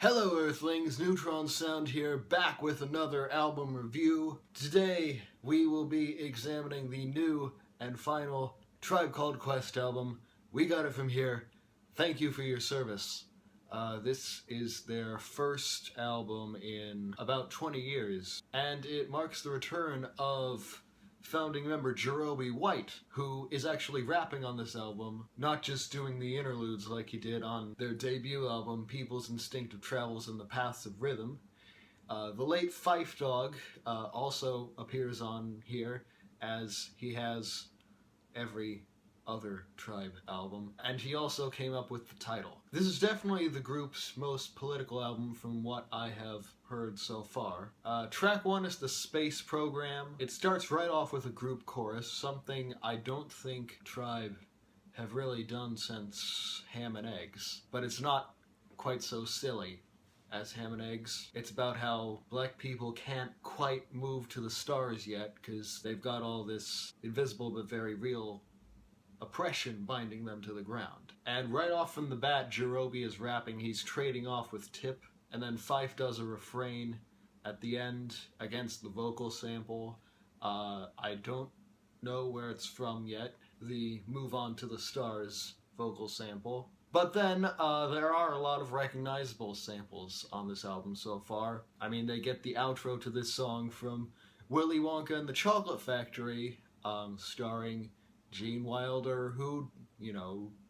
Hello Earthlings, Neutron Sound here, back with another album review. Today we will be examining the new and final Tribe Called Quest album. We got it from here. Thank you for your service. This is their first album in about 20 years, and it marks the return of founding member Jerobi White, who is actually rapping on this album, not just doing the interludes like he did on their debut album, People's Instinctive Travels in the Paths of Rhythm. The late Fife Dog also appears on here, as he has every other Tribe album, and he also came up with the title. This is definitely the group's most political album from what I have heard so far. Track 1 is the Space Program. It starts right off with a group chorus, something I don't think Tribe have really done since Ham and Eggs, but it's not quite so silly as Ham and Eggs. It's about how black people can't quite move to the stars yet because they've got all this invisible but very real oppression binding them to the ground. And right off from the bat, Jerobi is rapping. He's trading off with Tip, and then Fife does a refrain at the end against the vocal sample. I don't know where it's from yet, the Move On to the Stars vocal sample. But then there are a lot of recognizable samples on this album so far. I mean, they get the outro to this song from Willy Wonka and the Chocolate Factory, starring Gene Wilder, who,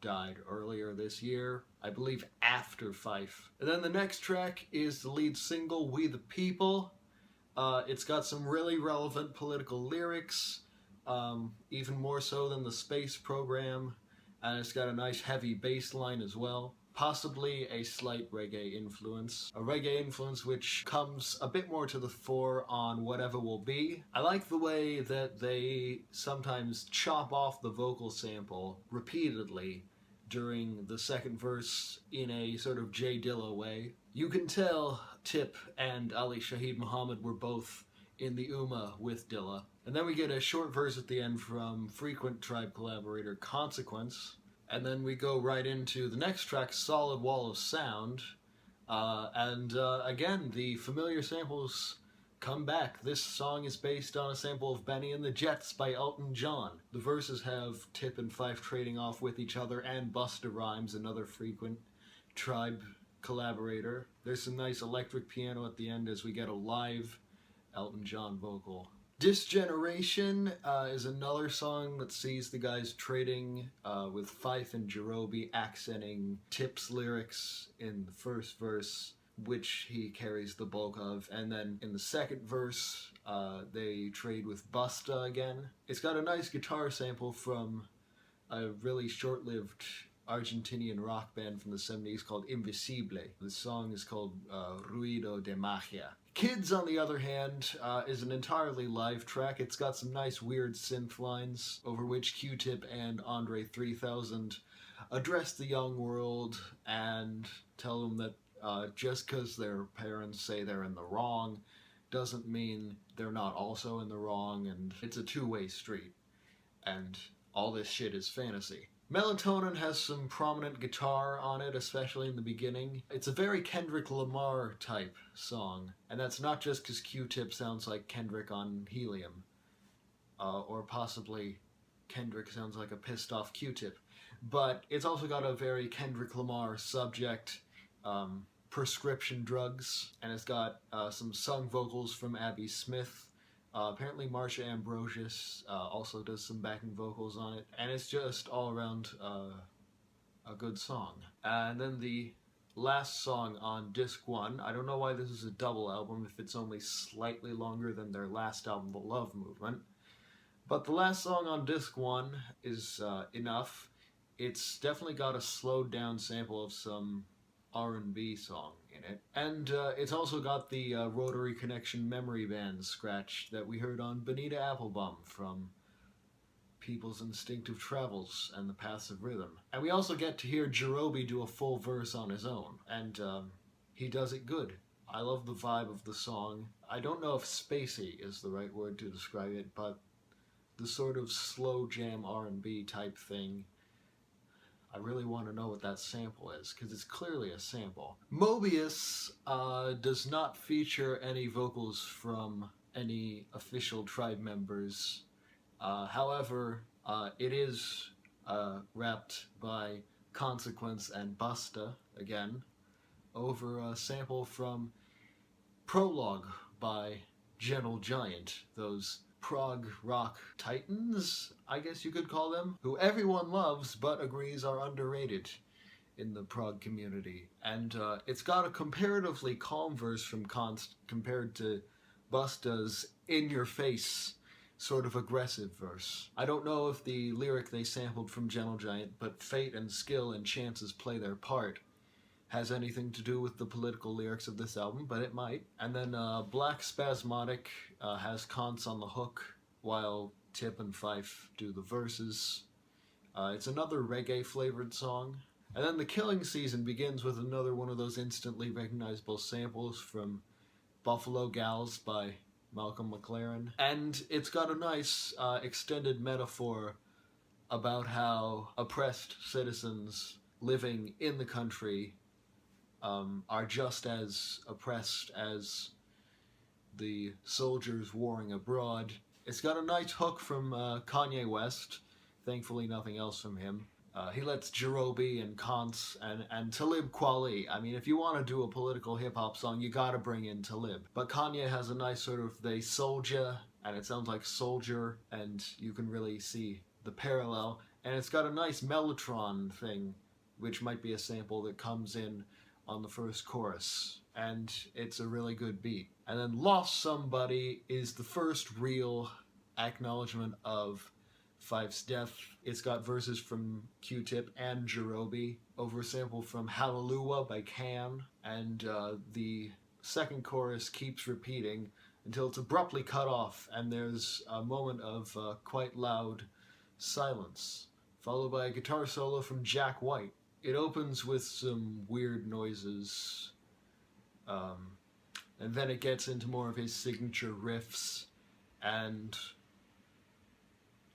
died earlier this year, I believe after Fife. And then the next track is the lead single, We the People. It's got some really relevant political lyrics, even more so than the Space Program, and it's got a nice heavy bass line as well. Possibly a slight reggae influence. A reggae influence which comes a bit more to the fore on Whateva Will Be. I like the way that they sometimes chop off the vocal sample repeatedly during the second verse in a sort of J Dilla way. You can tell Tip and Ali Shaheed Muhammad were both in the Ummah with Dilla. And then we get a short verse at the end from frequent Tribe collaborator Consequence. And then we go right into the next track, Solid Wall of Sound. Again, the familiar samples come back. This song is based on a sample of Benny and the Jets by Elton John. The verses have Tip and Fife trading off with each other, and Busta Rhymes, another frequent Tribe collaborator. There's some nice electric piano at the end as we get a live Elton John vocal. Disgeneration is another song that sees the guys trading with Fife and Jerobi accenting Tip's lyrics in the first verse, which he carries the bulk of, and then in the second verse they trade with Busta again. It's got a nice guitar sample from a really short-lived Argentinian rock band from the 70s called Invisible. The song is called Ruido de Magia. Kids, on the other hand, is an entirely live track. It's got some nice weird synth lines over which Q-Tip and Andre 3000 address the young world and tell them that just because their parents say they're in the wrong doesn't mean they're not also in the wrong, and it's a two-way street. And all this shit is fantasy. Melatonin has some prominent guitar on it, especially in the beginning. It's a very Kendrick Lamar type song, and that's not just because Q-Tip sounds like Kendrick on Helium, or possibly Kendrick sounds like a pissed off Q-Tip, but it's also got a very Kendrick Lamar subject, prescription drugs, and it's got some sung vocals from Abby Smith. Apparently Marsha Ambrosius also does some backing vocals on it, and it's just all around a good song. And then the last song on Disc 1, I don't know why this is a double album if it's only slightly longer than their last album, The Love Movement, but the last song on Disc 1 is enough. It's definitely got a slowed down sample of some R&B song in it. And it's also got the Rotary Connection Memory Band scratch that we heard on Bonita Applebum from People's Instinctive Travels and the Paths of Rhythm. And we also get to hear Jerobi do a full verse on his own, and he does it good. I love the vibe of the song. I don't know if spacey is the right word to describe it, but the sort of slow jam R&B type thing I really want to know what that sample is, because it's clearly a sample. Mobius does not feature any vocals from any official tribe members. However, it is rapped by Consequence and Busta, again, over a sample from Prologue by Gentle Giant, those prog rock titans, I guess you could call them, who everyone loves but agrees are underrated in the prog community. And it's got a comparatively calm verse from Const compared to Busta's in-your-face sort of aggressive verse. I don't know if the lyric they sampled from Gentle Giant, but fate and skill and chances play their part, has anything to do with the political lyrics of this album, but it might. And then Black Spasmodic has Const on the hook, while Tip and Fife do the verses. It's another reggae-flavored song. And then The Killing Season begins with another one of those instantly recognizable samples from Buffalo Gals by Malcolm McLaren. And it's got a nice extended metaphor about how oppressed citizens living in the country are just as oppressed as the soldiers warring abroad. It's got a nice hook from Kanye West, thankfully nothing else from him. He lets Jerobi and Const and Talib Kweli. I mean, if you want to do a political hip-hop song, you gotta bring in Talib. But Kanye has a nice sort of, they soldier, and it sounds like soldier, and you can really see the parallel. And it's got a nice Melatonin thing, which might be a sample that comes in on the first chorus, and it's a really good beat. And then Lost Somebody is the first real acknowledgement of Fife's death. It's got verses from Q-Tip and Jerobi over a sample from Hallelujah by Can, and the second chorus keeps repeating until it's abruptly cut off, and there's a moment of quite loud silence, followed by a guitar solo from Jack White. It opens with some weird noises, and then it gets into more of his signature riffs, and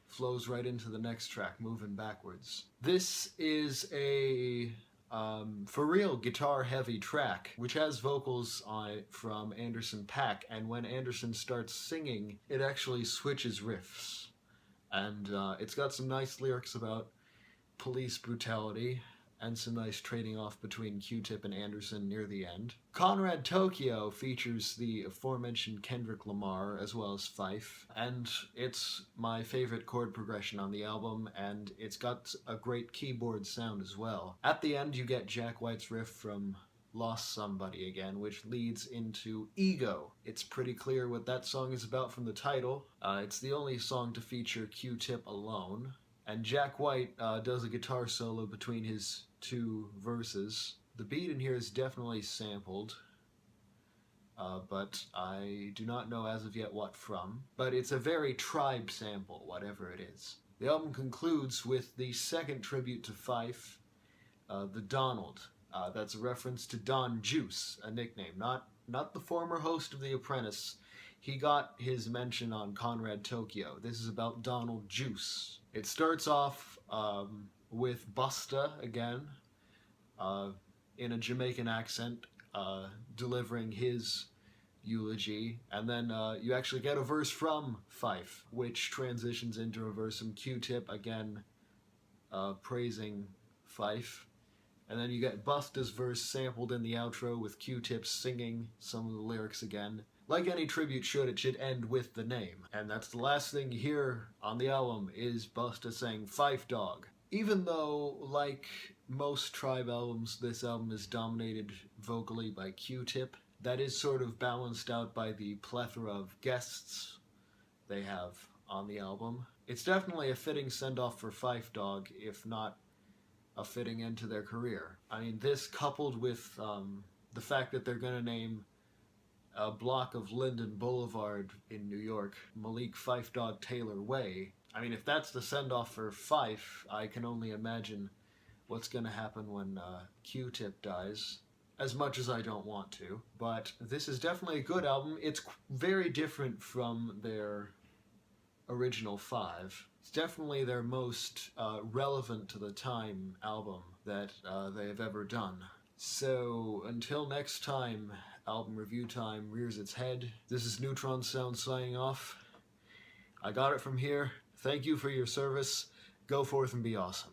flows right into the next track, moving backwards. This is a, for real, guitar-heavy track, which has vocals on it from Anderson .Paak, and when Anderson starts singing, it actually switches riffs. And it's got some nice lyrics about police brutality, and some nice trading off between Q-Tip and Anderson near the end. Conrad Tokyo features the aforementioned Kendrick Lamar as well as Fife, and it's my favorite chord progression on the album, and it's got a great keyboard sound as well. At the end you get Jack White's riff from Lost Somebody again, which leads into Ego. It's pretty clear what that song is about from the title. It's the only song to feature Q-Tip alone. And Jack White does a guitar solo between his two verses. The beat in here is definitely sampled, but I do not know as of yet what from. But it's a very Tribe sample, whatever it is. The album concludes with the second tribute to Fife, the Donald. That's a reference to Don Juice, a nickname, not the former host of The Apprentice. He got his mention on Conrad Tokyo. This is about Donald Juice. It starts off with Busta again, in a Jamaican accent, delivering his eulogy, and then you actually get a verse from Fife, which transitions into a verse from Q-Tip, again praising Fife. And then you get Busta's verse sampled in the outro with Q-Tip singing some of the lyrics again. Like any tribute should, it should end with the name. And that's the last thing you hear on the album is Busta saying Fife Dog. Even though, like most Tribe albums, this album is dominated vocally by Q-Tip, that is sort of balanced out by the plethora of guests they have on the album. It's definitely a fitting send-off for Fife Dog, if not a fitting end to their career. I mean, this coupled with the fact that they're going to name a block of Linden Boulevard in New York Malik Fife Dog Taylor Way. I mean, if that's the send-off for Fife, I can only imagine what's going to happen when Q-Tip dies, as much as I don't want to. But this is definitely a good album. It's very different from their original 5. It's definitely their most relevant to the time album that they have ever done. So until next time, album review time rears its head. This is Neutron Sound signing off. I got it from here. Thank you for your service. Go forth and be awesome.